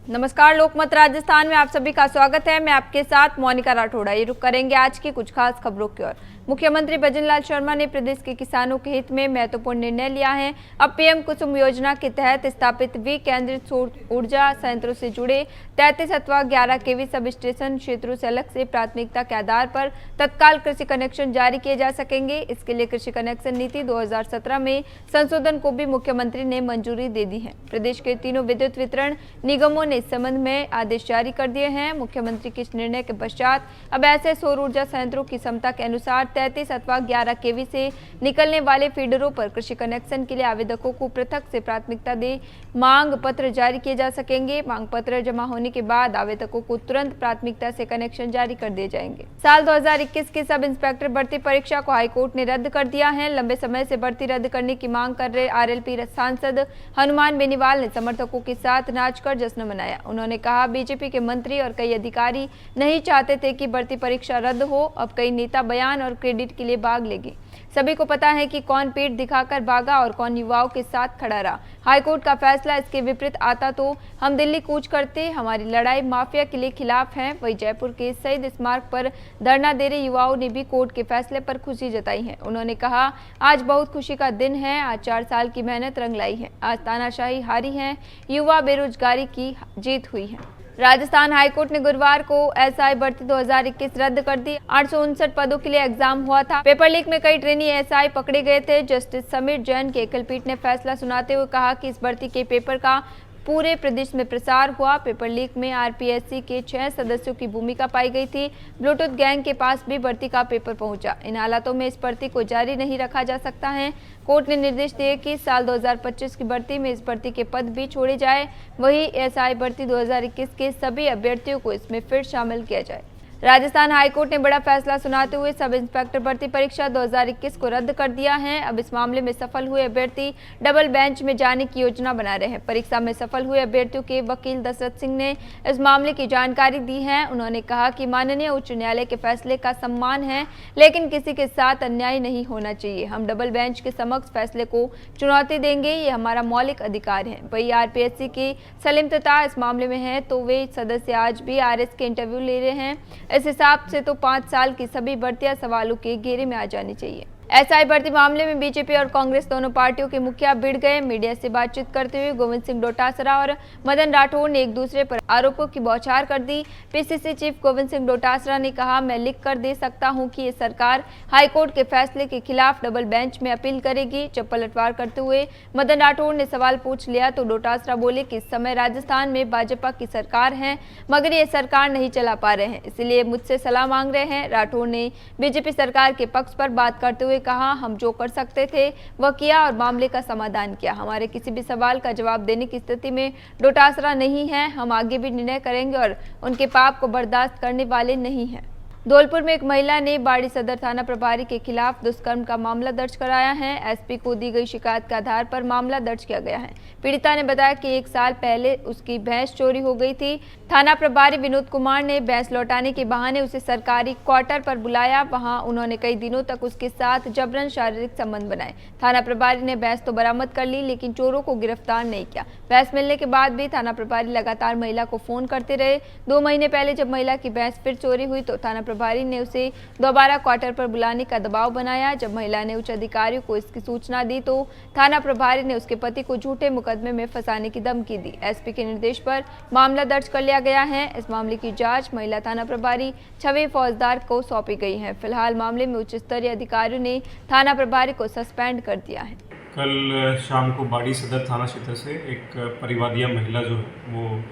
नमस्कार, लोकमत राजस्थान में आप सभी का स्वागत है। मैं आपके साथ मोनिका राठौड़ा। ये रुक करेंगे आज की कुछ खास खबरों की ओर। मुख्यमंत्री भजनलाल शर्मा ने प्रदेश के किसानों के हित में महत्वपूर्ण निर्णय लिया है। अब पीएम कुसुम योजना के तहत स्थापित विकेंद्रित सौर ऊर्जा संयंत्रों से जुड़े 33 अथवा 11 केवी सब स्टेशन क्षेत्रों से अलग से प्राथमिकता के आधार पर तत्काल कृषि कनेक्शन जारी किए जा सकेंगे। इसके लिए कृषि कनेक्शन नीति 2017 में संशोधन को भी मुख्यमंत्री ने मंजूरी दे दी है। प्रदेश के तीनों विद्युत वितरण निगमों ने इस संबंध में आदेश जारी कर दिए हैं। मुख्यमंत्री के इस निर्णय के पश्चात अब ऐसे सौर ऊर्जा संयंत्रों की क्षमता के अनुसार 33 अथवा 11 केवी से निकलने वाले फीडरों पर कृषि कनेक्शन के लिए आवेदकों को पृथक से प्राथमिकता दे मांग पत्र जारी किए जा सकेंगे। मांग पत्र जमा होने के बाद आवेदकों को तुरंत प्राथमिकता से कनेक्शन जारी कर दिए जाएंगे। साल 2021 की सब इंस्पेक्टर भर्ती परीक्षा को हाईकोर्ट ने रद्द कर दिया है। लंबे समय से भर्ती रद्द करने की मांग कर रहे आरएलपी सांसद हनुमान बेनीवाल ने समर्थकों के साथ नाचकर जश्न मनाया। उन्होंने कहा, बीजेपी के मंत्री और कई अधिकारी नहीं चाहते थे कि भर्ती परीक्षा रद्द हो। अब कई नेता बयान और क्रेडिट के लिए भाग लेंगे। सभी को पता है कि कौन पीठ दिखाकर भागा और कौन युवाओं के साथ खड़ा रहा। हाईकोर्ट का फैसला इसके विपरीत आता तो हम दिल्ली कूच करते। हमारी लड़ाई माफिया के लिए खिलाफ है। वही जयपुर के शहीद स्मारक पर धरना दे रहे युवाओं ने भी कोर्ट के फैसले पर खुशी जताई है। उन्होंने कहा, आज बहुत खुशी का दिन है। आज 4 साल की मेहनत रंग लाई है। आज तानाशाही हारी है, युवा बेरोजगारी की जीत हुई है। राजस्थान हाईकोर्ट ने गुरुवार को एसआई भर्ती 2021 रद्द कर दी। 859 पदों के लिए एग्जाम हुआ था। पेपर लीक में कई ट्रेनी एसआई पकड़े गए थे। जस्टिस समीर जैन की एकल पीठ ने फैसला सुनाते हुए कहा कि इस भर्ती के पेपर का पूरे प्रदेश में प्रसार हुआ। पेपर लीक में आरपीएससी के 6 सदस्यों की भूमिका पाई गई थी। ब्लूटूथ गैंग के पास भी भर्ती का पेपर पहुंचा। इन हालातों में इस भर्ती को जारी नहीं रखा जा सकता है। कोर्ट ने निर्देश दिए कि साल 2025 की भर्ती में इस भर्ती के पद भी छोड़े जाए। वही एसआई भर्ती 2021 के सभी अभ्यर्थियों को इसमें फिर शामिल किया जाए। राजस्थान हाईकोर्ट ने बड़ा फैसला सुनाते हुए सब इंस्पेक्टर भर्ती परीक्षा 2021 को रद्द कर दिया है। अब इस मामले में सफल हुए अभ्यर्थी डबल बेंच में जाने की योजना बना रहे हैं। परीक्षा में सफल हुए अभ्यर्थियों के वकील दशरथ सिंह ने इस मामले की जानकारी दी है। उन्होंने कहा कि माननीय उच्च न्यायालय के फैसले का सम्मान है, लेकिन किसी के साथ अन्याय नहीं होना चाहिए। हम डबल बेंच के समक्ष फैसले को चुनौती देंगे, ये हमारा मौलिक अधिकार है। वही आरपीएससी की संलिप्तता इस मामले में है तो वे सदस्य आज भी आरएस के इंटरव्यू ले रहे हैं। इस हिसाब से तो 5 साल की सभी भर्तियां सवालों के घेरे में आ जानी चाहिए। एसआई भर्ती मामले में बीजेपी और कांग्रेस दोनों पार्टियों के मुखिया भिड़ गए। मीडिया से बातचीत करते हुए गोविंद सिंह डोटासरा और मदन राठौड़ ने एक दूसरे पर आरोपों की बौछार कर दी। पीसीसी चीफ गोविंद सिंह डोटासरा ने कहा, मैं लिख कर दे सकता हूं कि ये सरकार हाईकोर्ट के फैसले के खिलाफ डबल बेंच में अपील करेगी। जब पलटवार करते हुए मदन राठौड़ ने सवाल पूछ लिया तो डोटासरा बोले कि इस समय राजस्थान में भाजपा की सरकार है, मगर ये सरकार नहीं चला पा रहे हैं, इसलिए मुझसे सलाह मांग रहे हैं। राठौड़ ने बीजेपी सरकार के पक्ष पर बात करते हुए कहा, हम जो कर सकते थे वह किया और मामले का समाधान किया। हमारे किसी भी सवाल का जवाब देने की स्थिति में डोटासरा नहीं है। हम आगे भी निर्णय करेंगे और उनके पाप को बर्दाश्त करने वाले नहीं हैं। धौलपुर में एक महिला ने बाड़ी सदर थाना प्रभारी के खिलाफ दुष्कर्म का मामला दर्ज कराया है। एसपी को दी गई शिकायत के आधार पर मामला दर्ज किया गया है। पीड़िता ने बताया कि 1 साल पहले उसकी भैंस चोरी हो गई थी। थाना प्रभारी विनोद कुमार ने भैंस लौटाने के बहाने उसे सरकारी क्वार्टर पर बुलाया। वहां उन्होंने कई दिनों तक उसके साथ जबरन शारीरिक संबंध बनाए। थाना प्रभारी ने भैंस तो बरामद कर ली, लेकिन चोरों को गिरफ्तार नहीं किया। भैंस मिलने के बाद भी थाना प्रभारी लगातार महिला को फोन करते रहे। 2 महीने पहले जब महिला की भैंस फिर चोरी हुई तो थाना प्रभारी ने उसे दोबारा क्वार्टर पर बुलाने का दबाव बनाया। जब महिला ने उच्च अधिकारियों को इसकी सूचना दी तो थाना प्रभारी ने उसके पति को झूठे मुकदमे में फंसाने की धमकी दी। एसपी के निर्देश पर मामला दर्ज कर लिया गया है। इस मामले की जांच महिला थाना प्रभारी छवि फौजदार को सौंपी गई है। फिलहाल मामले में उच्च स्तरीय अधिकारियों ने थाना प्रभारी को सस्पेंड कर दिया है। कल शाम को बाड़ी सदर थाना क्षेत्र से एक परिवादिया महिला जो है वो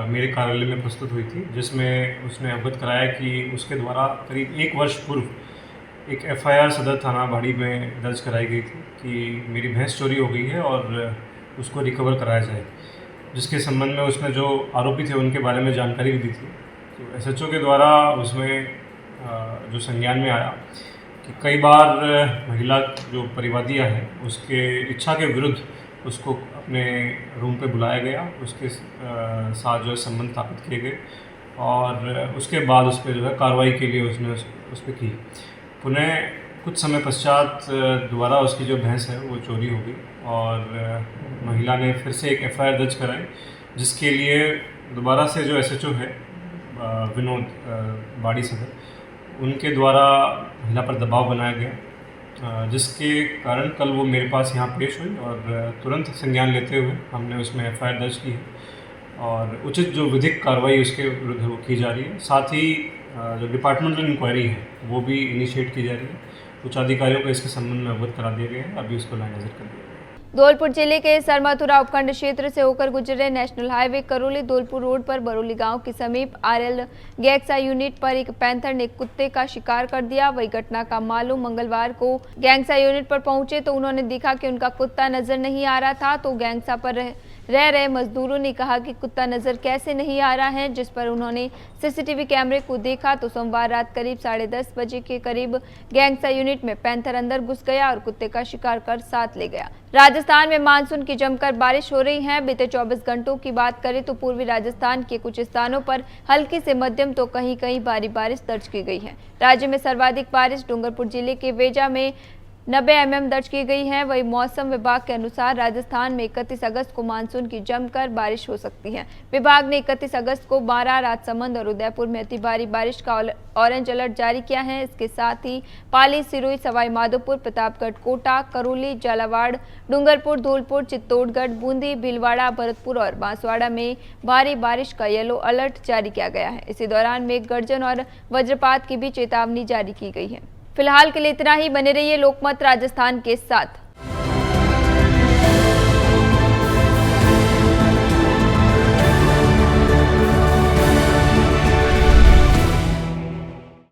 मेरे कार्यालय में प्रस्तुत हुई थी, जिसमें उसने अवगत कराया कि उसके द्वारा करीब 1 वर्ष पूर्व एक एफआईआर सदर थाना बाड़ी में दर्ज कराई गई थी कि मेरी भैंस चोरी हो गई है और उसको रिकवर कराया जाए, जिसके संबंध में उसने जो आरोपी थे उनके बारे में जानकारी भी दी थी। तो एसएचओ के द्वारा उसमें जो संज्ञान में आया कि कई बार महिला जो परिवादिया है उसके इच्छा के विरुद्ध उसको अपने रूम पे बुलाया गया, उसके साथ जो है संबंध स्थापित किए गए और उसके बाद उस पर जो है कार्रवाई के लिए उसने उस पर की। पुनः कुछ समय पश्चात दोबारा उसकी जो भैंस है वो चोरी हो गई और महिला ने फिर से एक एफआईआर दर्ज कराई जिसके लिए दोबारा से जो SHO है विनोद बाड़ी सदर, उनके द्वारा महिला पर दबाव बनाया गया, जिसके कारण कल वो मेरे पास यहाँ पेश हुई और तुरंत संज्ञान लेते हुए हमने उसमें FIR दर्ज की है और उचित जो विधिक कार्रवाई उसके विरुद्ध वो की जा रही है। साथ ही जो डिपार्टमेंटल इंक्वायरी है वो भी इनिशिएट की जा रही है। उच्च अधिकारियों को इसके संबंध में अवगत करा दिया गया है, अभी उसको लाइन नजर कर दिया गया है। धौलपुर जिले के सरमथुरा उपखंड क्षेत्र से होकर गुजरे national highway Karauli Dholpur road पर बरौली गांव के समीप RL गैंगसा यूनिट पर एक पैंथर ने कुत्ते का शिकार कर दिया। वही घटना का मालूम मंगलवार को गैंगसा यूनिट पर पहुंचे तो उन्होंने देखा कि उनका कुत्ता नजर नहीं आ रहा था, तो गैंगसा पर रह रहे मजदूरों ने कहा कि कुत्ता नजर कैसे नहीं आ रहा है, जिस पर उन्होंने CCTV कैमरे को देखा तो सोमवार रात करीब 10:30 बजे के करीब गैंगसा यूनिट में पैंथर अंदर घुस गया और कुत्ते का शिकार कर साथ ले गया। राजस्थान में मानसून की जमकर बारिश हो रही है। बीते 24 घंटों की बात करें तो पूर्वी राजस्थान के कुछ स्थानों पर हल्की से मध्यम तो कहीं कहीं भारी बारिश दर्ज की गई है। राज्य में सर्वाधिक बारिश डूंगरपुर जिले के वेजा में 90 mm दर्ज की गई है। वही मौसम विभाग के अनुसार राजस्थान में 31 अगस्त को मानसून की जमकर बारिश हो सकती है। विभाग ने 31 अगस्त को बारां, राजसमंद और उदयपुर में अति भारी बारिश का ऑरेंज अलर्ट जारी किया है। इसके साथ ही पाली, सिरोही, सवाई माधोपुर, प्रतापगढ़, कोटा, करौली, झालावाड़, डूंगरपुर, धौलपुर, चित्तौड़गढ़, बूंदी, भीलवाड़ा, भरतपुर और बांसवाड़ा में भारी बारिश का येलो अलर्ट जारी किया गया है। इसी दौरान मेघ गर्जन और वज्रपात की भी चेतावनी जारी की गई है। फिलहाल के लिए इतना ही। बने रहिए लोकमत राजस्थान के साथ।